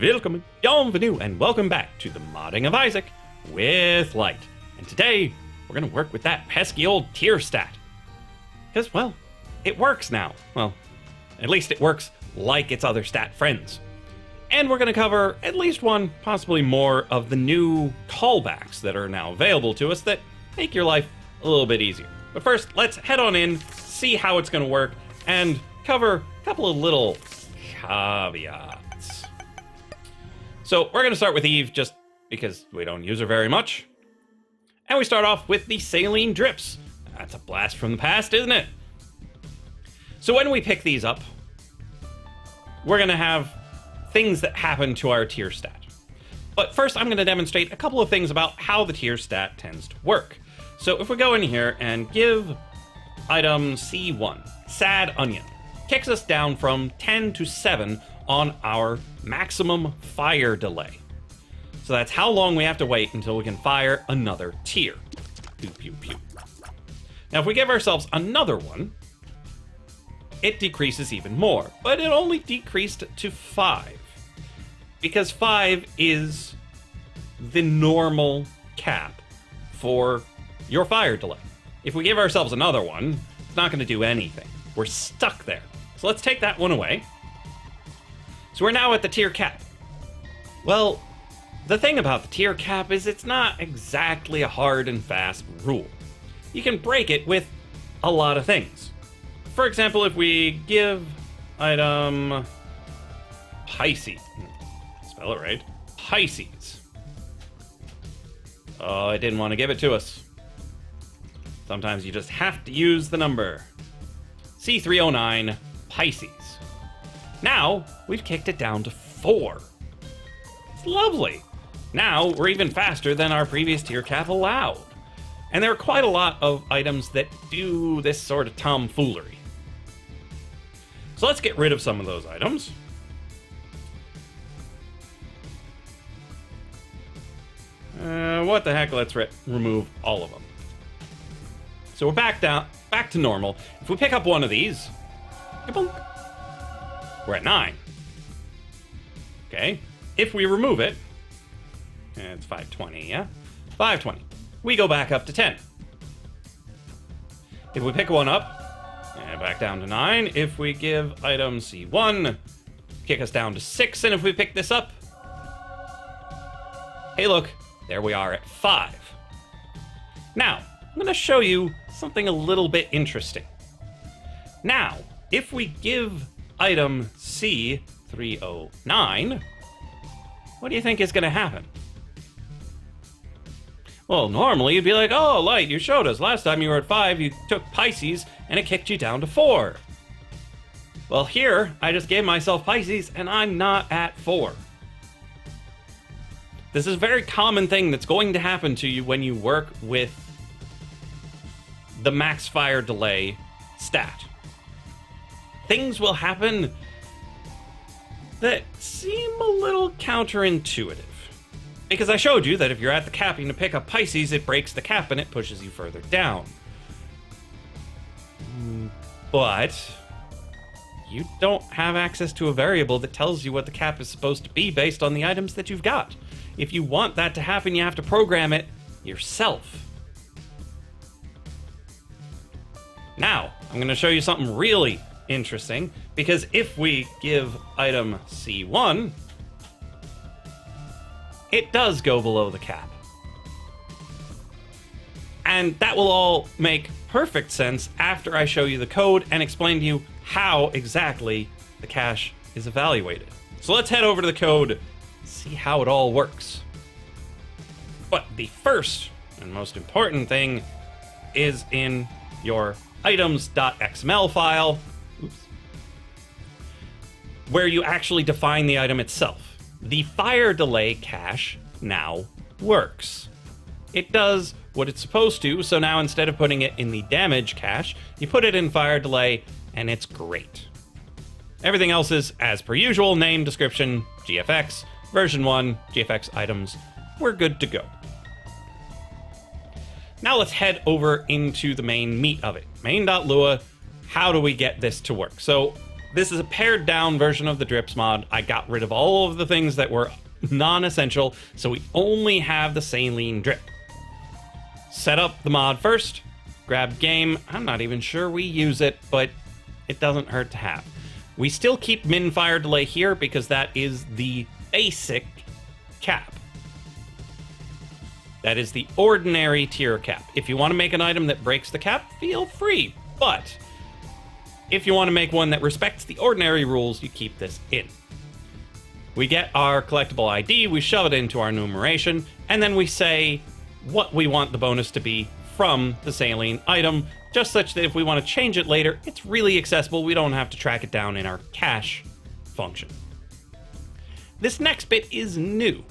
Welcome, bienvenue, and welcome back to the modding of Isaac with Lyte. And today, we're going to work with that pesky old tier stat. Because, well, it works now. Well, at least it works like its other stat friends. And we're going to cover at least one, possibly more, of the new callbacks that are now available to us that make your life a little bit easier. But first, let's head on in, see how it's going to work, and cover a couple of little caveats. So we're going to start with Eve just because we don't use her very much. And we start off with the saline drips. That's a blast from the past, isn't it? So when we pick these up, we're going to have things that happen to our tier stat. But first, I'm going to demonstrate a couple of things about how the tier stat tends to work. So if we go in here and give item C1, Sad Onion, kicks us down from 10 to 7 on our maximum fire delay. So that's how long we have to wait until we can fire another tier. Pew, pew, pew. Now if we give ourselves another one, it decreases even more, but it only decreased to 5. Because 5 is the normal cap for your fire delay. If we give ourselves another one, it's not going to do anything. We're stuck there. So let's take that one away. So we're now at the tier cap. Well, the thing about the tier cap is it's not exactly a hard and fast rule. You can break it with a lot of things. For example, if we give item Pisces, spell it right, Pisces. Oh, I didn't want to give it to us. Sometimes you just have to use the number. C309 Pisces. Now, we've kicked it down to 4. It's lovely. Now, we're even faster than our previous tier cap allowed. And there are quite a lot of items that do this sort of tomfoolery. So let's get rid of some of those items. What the heck, let's remove all of them. So we're back to normal. If we pick up one of these, we're at 9. Okay, if we remove it, it's 520, yeah? 520. We go back up to 10. If we pick one up, and back down to 9. If we give item C1, kick us down to 6. And if we pick this up, hey look, there we are at 5. Now, I'm going to show you something a little bit interesting. Now, if we give item C309, what do you think is going to happen? Well, normally you'd be like, oh, Lyte, you showed us. Last time you were at 5, you took Pisces, and it kicked you down to 4. Well, here, I just gave myself Pisces, and I'm not at 4. This is a very common thing that's going to happen to you when you work with the max fire delay stat. Things will happen that seem a little counterintuitive. Because I showed you that if you're at the cap and you pick up Pisces, it breaks the cap and it pushes you further down. But you don't have access to a variable that tells you what the cap is supposed to be based on the items that you've got. If you want that to happen, you have to program it yourself. Now, I'm going to show you something really interesting, because if we give item C1, it does go below the cap. And that will all make perfect sense after I show you the code and explain to you how exactly the cache is evaluated. So let's head over to the code, see how it all works. But the first and most important thing is in your items.xml file, where you actually define the item itself. The fire delay cache now works. It does what it's supposed to, so now instead of putting it in the damage cache, you put it in fire delay, and it's great. Everything else is as per usual: name, description, GFX, version 1, GFX items. We're good to go. Now let's head over into the main meat of it. Main.lua, how do we get this to work? So This is a pared down version of the drips mod. I got rid of all of the things that were non-essential, so we only have the saline drip. Set up the mod first, grab game. I'm not even sure we use it, but it doesn't hurt to have. We still keep min fire delay here because that is the basic cap. That is the ordinary tier cap. If you want to make an item that breaks the cap, feel free. But if you want to make one that respects the ordinary rules, you keep this in. We get our collectible ID, we shove it into our enumeration, and then we say what we want the bonus to be from the saline item, just such that if we want to change it later, it's really accessible. We don't have to track it down in our cache function. This next bit is new.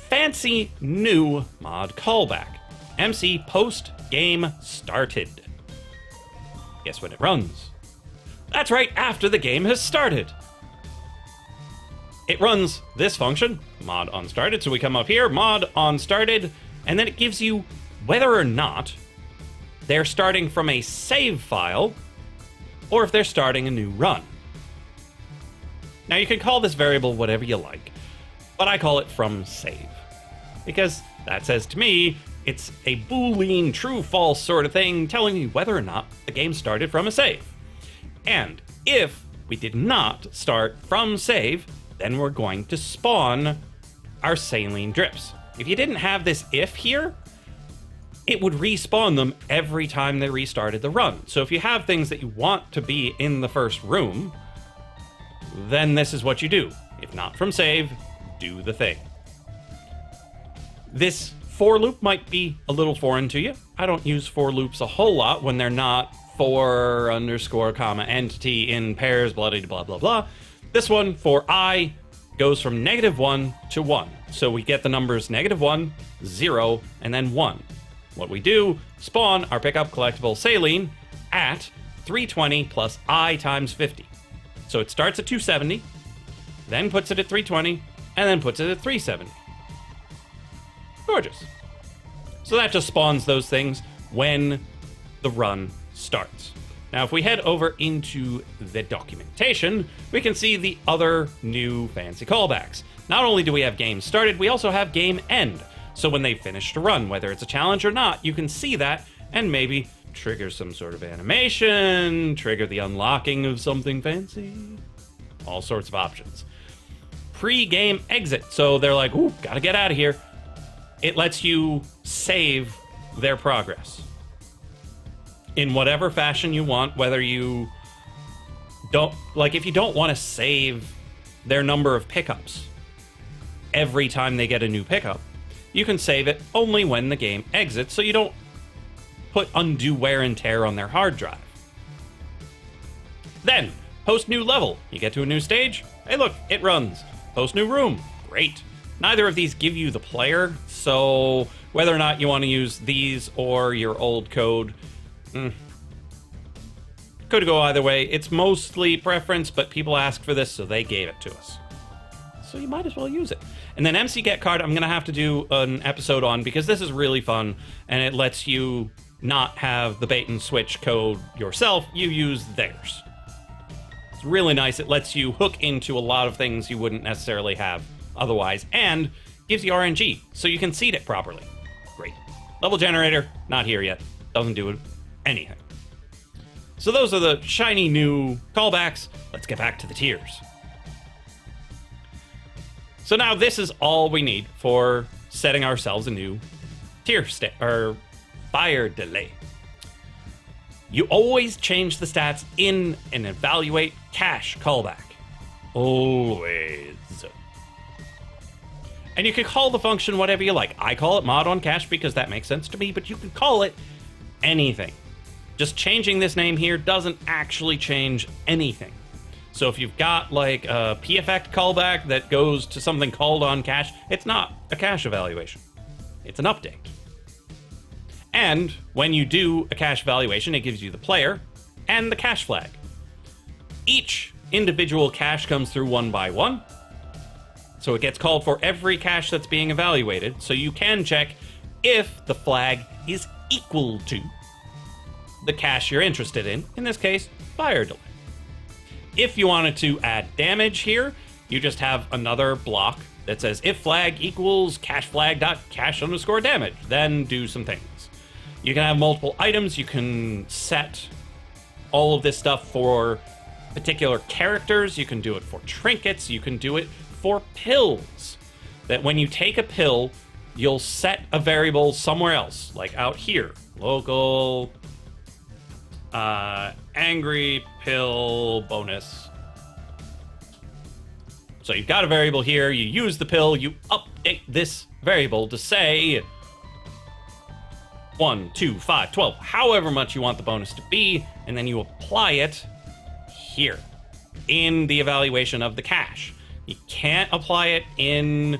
Fancy new mod callback. MC post game started. Guess when it runs? That's right, after the game has started. It runs this function, mod on started. So we come up here, mod on started, and then it gives you whether or not they're starting from a save file or if they're starting a new run. Now you can call this variable whatever you like, but I call it from save because that says to me it's a Boolean true-false sort of thing telling me whether or not the game started from a save. And if we did not start from save, then we're going to spawn our saline drips. If you didn't have this if here, it would respawn them every time they restarted the run. So if you have things that you want to be in the first room, then this is what you do. If not from save, do the thing. This for loop might be a little foreign to you. I don't use for loops a whole lot when they're not for underscore comma entity in pairs, blah, blah, blah, blah. This one for I goes from -1 to 1. So we get the numbers -1, 0, and then 1. What we do, spawn our pickup collectible saline at 320 plus I times 50. So it starts at 270, then puts it at 320, and then puts it at 370. Gorgeous. So that just spawns those things when the run starts. Now, if we head over into the documentation, we can see the other new fancy callbacks. Not only do we have game started, we also have game end. So when they finish the run, whether it's a challenge or not, you can see that and maybe trigger some sort of animation, trigger the unlocking of something fancy, all sorts of options. Pre-game exit. So they're like, ooh, gotta get out of here. It lets you save their progress in whatever fashion you want, whether you don't, like if you don't want to save their number of pickups every time they get a new pickup, you can save it only when the game exits so you don't put undue wear and tear on their hard drive. Then, post new level. You get to a new stage, hey look, it runs. Post new room, great. Neither of these give you the player, so whether or not you want to use these or your old code, could go either way. It's mostly preference, but people asked for this, so they gave it to us. So you might as well use it. And then MC Get Card, I'm going to have to do an episode on because this is really fun, and it lets you not have the bait and switch code yourself. You use theirs. It's really nice. It lets you hook into a lot of things you wouldn't necessarily have otherwise, and gives you RNG, so you can seed it properly. Great. Level generator, not here yet. Doesn't do anything. So those are the shiny new callbacks. Let's get back to the tiers. So now this is all we need for setting ourselves a new tier or fire delay. You always change the stats in an evaluate cache callback. Always. And you can call the function whatever you like. I call it mod on cache because that makes sense to me, but you can call it anything. Just changing this name here doesn't actually change anything. So if you've got like a p-effect callback that goes to something called on cache, it's not a cache evaluation. It's an update. And when you do a cache evaluation, it gives you the player and the cache flag. Each individual cache comes through one by one. So it gets called for every cache that's being evaluated, so you can check if the flag is equal to the cache you're interested in this case, fire delay. If you wanted to add damage here, you just have another block that says if flag equals cache flag dot cache underscore damage, then do some things. You can have multiple items. You can set all of this stuff for particular characters. You can do it for trinkets. You can do it for pills. That when you take a pill, you'll set a variable somewhere else, like out here, local angry pill bonus. So you've got a variable here, you use the pill, you update this variable to say 1, 2, 5, 12, however much you want the bonus to be, and then you apply it here in the evaluation of the cache. You can't apply it in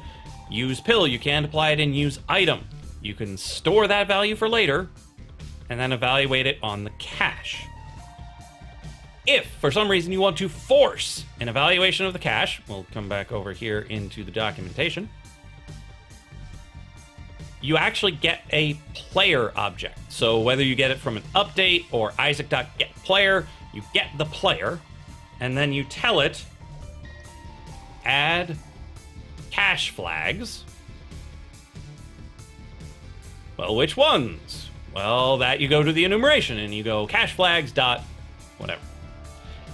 use pill, you can't apply it in use item. You can store that value for later and then evaluate it on the cache. If, for some reason, you want to force an evaluation of the cache, we'll come back over here into the documentation, you actually get a player object. So whether you get it from an update or Isaac.getPlayer, you get the player, and then you tell it, add cache flags. Well, which ones? Well, that you go to the enumeration and you go cache flags dot whatever.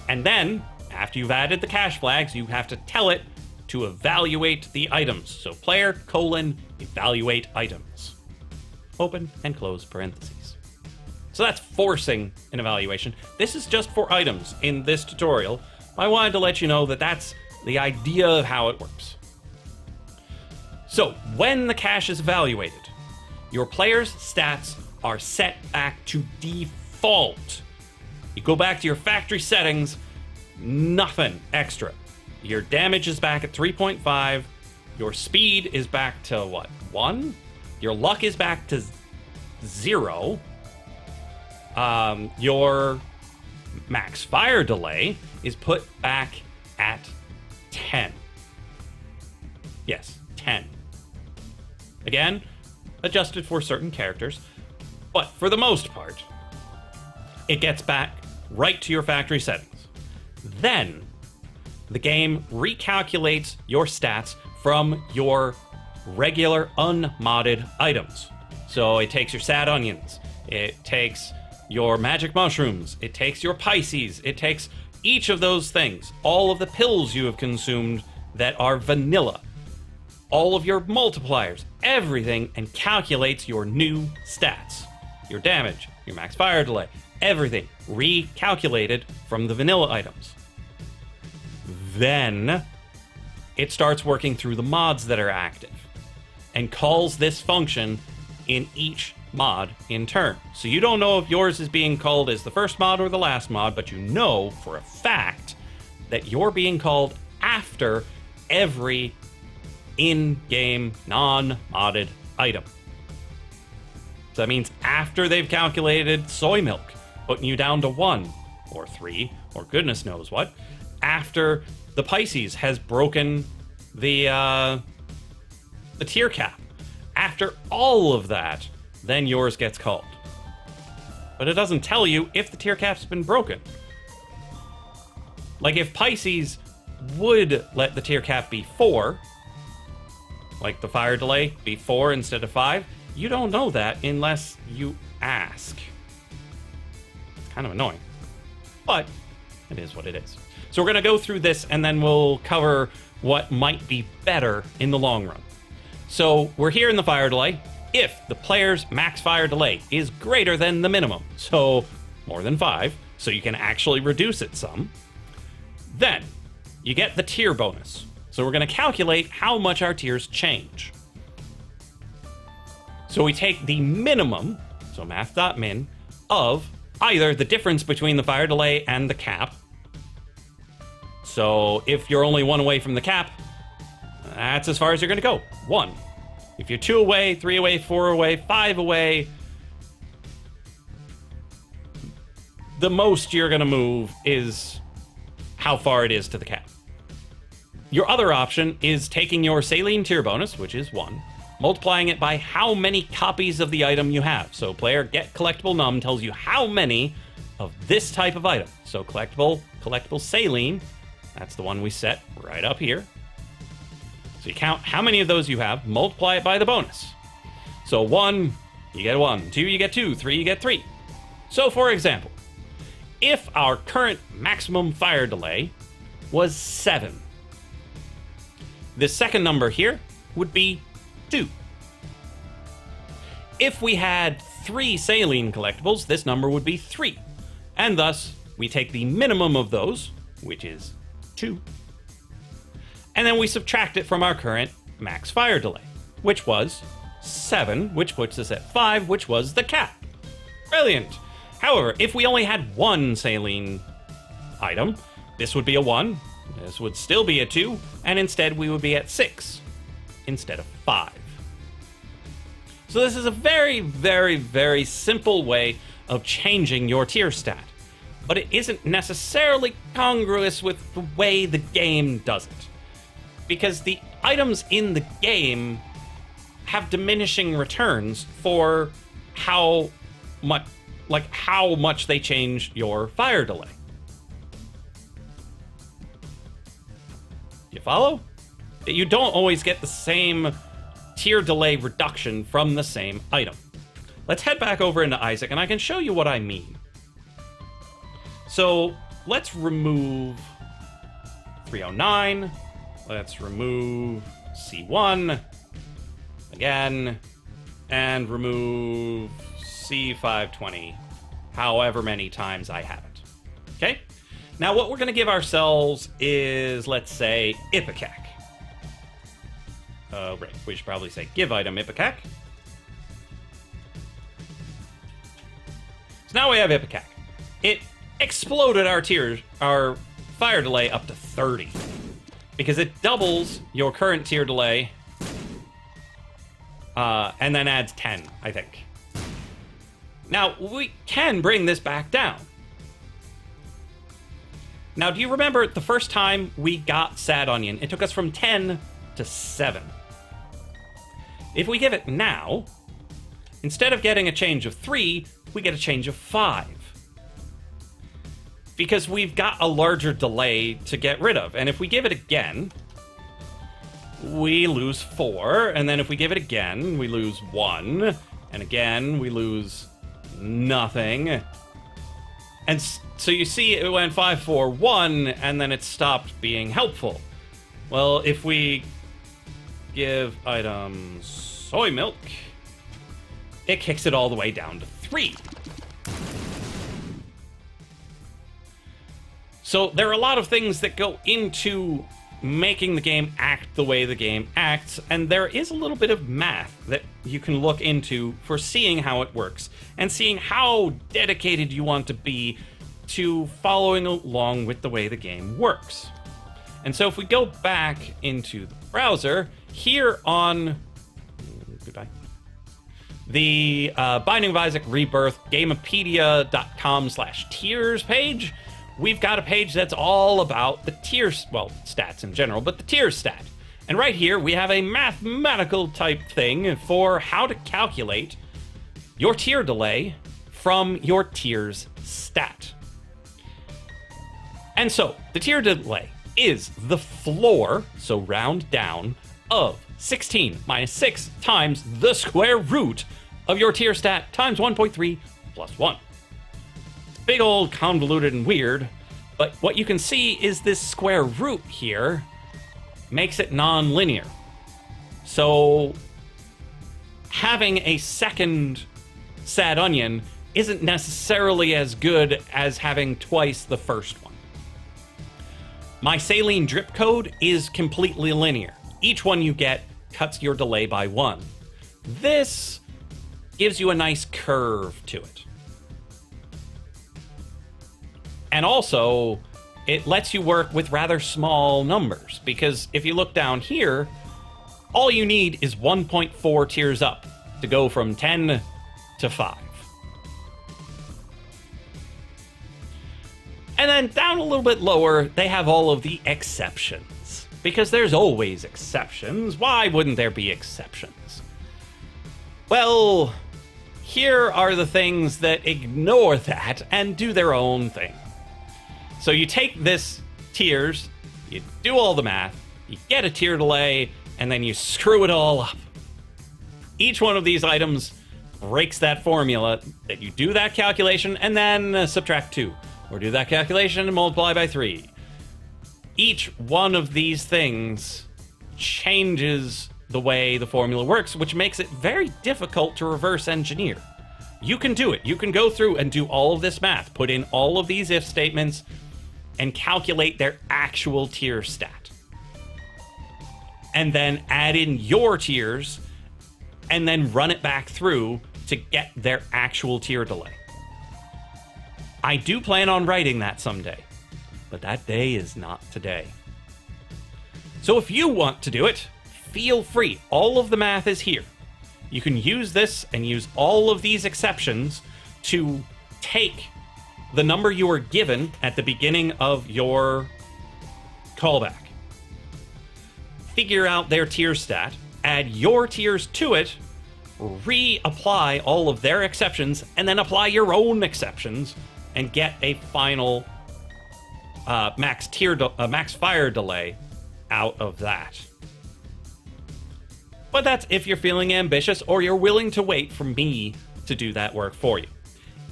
And then, after you've added the cache flags, you have to tell it to evaluate the items. So player, evaluate items. Open and close parentheses. So that's forcing an evaluation. This is just for items in this tutorial. I wanted to let you know that that's the idea of how it works. So, when the cache is evaluated, your player's stats are set back to default. You go back to your factory settings, nothing extra. Your damage is back at 3.5. Your speed is back to what? 1? Your luck is back to 0. Your max fire delay is put back at 10. Yes, 10. Again, adjusted for certain characters, but for the most part, it gets back right to your factory settings. Then, the game recalculates your stats from your regular unmodded items. So it takes your sad onions, it takes your magic mushrooms, it takes your Pisces, it takes each of those things, all of the pills you have consumed that are vanilla, all of your multipliers, everything, and calculates your new stats. Your damage, your max fire delay, everything recalculated from the vanilla items. Then it starts working through the mods that are active and calls this function in each mod in turn. So you don't know if yours is being called as the first mod or the last mod, but you know for a fact that you're being called after every in-game non-modded item. So that means after they've calculated soy milk, putting you down to 1 or 3 or goodness knows what, after the Pisces has broken the tier cap, after all of that, then yours gets called. But it doesn't tell you if the tier cap's been broken. Like if Pisces would let the tier cap be 4, like the fire delay be 4 instead of 5, you don't know that unless you ask. It's kind of annoying, but it is what it is. So we're going to go through this and then we'll cover what might be better in the long run. So we're here in the fire delay. If the player's max fire delay is greater than the minimum, so more than 5, so you can actually reduce it some, then you get the tier bonus. So we're going to calculate how much our tiers change. So we take the minimum, so math.min, of either the difference between the fire delay and the cap. So if you're only 1 away from the cap, that's as far as you're going to go, 1. If you're 2 away, 3 away, 4 away, 5 away, the most you're going to move is how far it is to the cap. Your other option is taking your saline tier bonus, which is 1, multiplying it by how many copies of the item you have. So player get collectible num tells you how many of this type of item. So collectible, collectible saline. That's the one we set right up here. So you count how many of those you have, multiply it by the bonus. So 1, you get 1. 2, you get 2. 3, you get 3. So for example, if our current maximum fire delay was 7, the second number here would be 2. If we had 3 saline collectibles, this number would be 3. And thus, we take the minimum of those, which is 2, and then we subtract it from our current max fire delay, which was 7, which puts us at 5, which was the cap. Brilliant. However, if we only had 1 saline item, this would be a 1, this would still be a 2, and instead we would be at 6 instead of 5. So this is a very, very, very simple way of changing your tier stat, but it isn't necessarily congruous with the way the game does it. Because the items in the game have diminishing returns for how much they change your fire delay. You follow? You don't always get the same tier delay reduction from the same item. Let's head back over into Isaac and I can show you what I mean. So let's remove 309. Let's remove C1 again, and remove C520 however many times I have it. Okay? Now what we're going to give ourselves is, let's say, Ipecac. Right, we should probably say give item Ipecac. So now we have Ipecac. It exploded our fire delay up to 30. Because it doubles your current tier delay, and then adds 10, I think. Now, we can bring this back down. Now, do you remember the first time we got Sad Onion? It took us from 10 to 7. If we give it now, instead of getting a change of 3, we get a change of 5. Because we've got a larger delay to get rid of. And if we give it again, we lose 4. And then if we give it again, we lose 1. And again, we lose nothing. And so you see it went 5, 4, 1, and then it stopped being helpful. Well, if we give item soy milk, it kicks it all the way down to 3. So there are a lot of things that go into making the game act the way the game acts, and there is a little bit of math that you can look into for seeing how it works, and seeing how dedicated you want to be to following along with the way the game works. And so if we go back into the browser, here on the Binding of Isaac Rebirth Gamepedia.com/tiers page, we've got a page that's all about the tiers, well, stats in general, but the tiers stat. And right here, we have a mathematical type thing for how to calculate your tier delay from your tiers stat. And so, the tier delay is the floor, so round down, of 16 minus 6 times the square root of your tier stat times 1.3 plus 1. Big old convoluted and weird, but what you can see is this square root here makes it non-linear. So having a second Sad Onion isn't necessarily as good as having twice the first one. My saline drip code is completely linear. Each one you get cuts your delay by 1. This gives you a nice curve to it. And also, it lets you work with rather small numbers, because if you look down here, all you need is 1.4 tiers up to go from 10 to 5. And then down a little bit lower, they have all of the exceptions. Because there's always exceptions. Why wouldn't there be exceptions? Well, here are the things that ignore that and do their own thing. So you take this tiers, you do all the math, you get a tier delay, and then you screw it all up. Each one of these items breaks that formula that you do that calculation and then subtract 2, or do that calculation and multiply by 3. Each one of these things changes the way the formula works, which makes it very difficult to reverse engineer. You can do it. You can go through and do all of this math, put in all of these if statements, and calculate their actual tier stat. And then add in your tiers, and then run it back through to get their actual tier delay. I do plan on writing that someday, but that day is not today. So if you want to do it, feel free. All of the math is here. You can use this and use all of these exceptions to take the number you were given at the beginning of your callback, figure out their tier stat, add your tiers to it, reapply all of their exceptions, and then apply your own exceptions and get a final max fire delay out of that. But that's if you're feeling ambitious or you're willing to wait for me to do that work for you.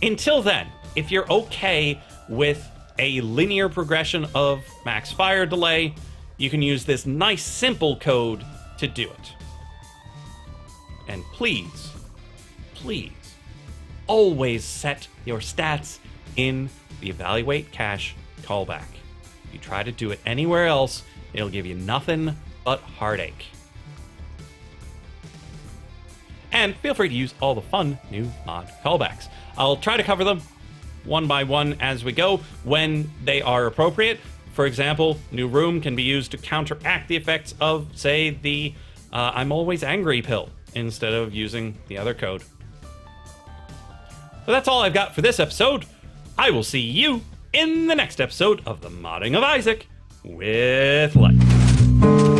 Until then, if you're okay with a linear progression of max fire delay, you can use this nice simple code to do it. And please, please, always set your stats in the evaluate cache callback. If you try to do it anywhere else, it'll give you nothing but heartache. And feel free to use all the fun new mod callbacks. I'll try to cover them one by one as we go when they are appropriate. For example, new room can be used to counteract the effects of, say, the I'm always angry pill instead of using the other code. But that's all I've got for this episode. I will see you in the next episode of the Modding of Isaac with Lyte.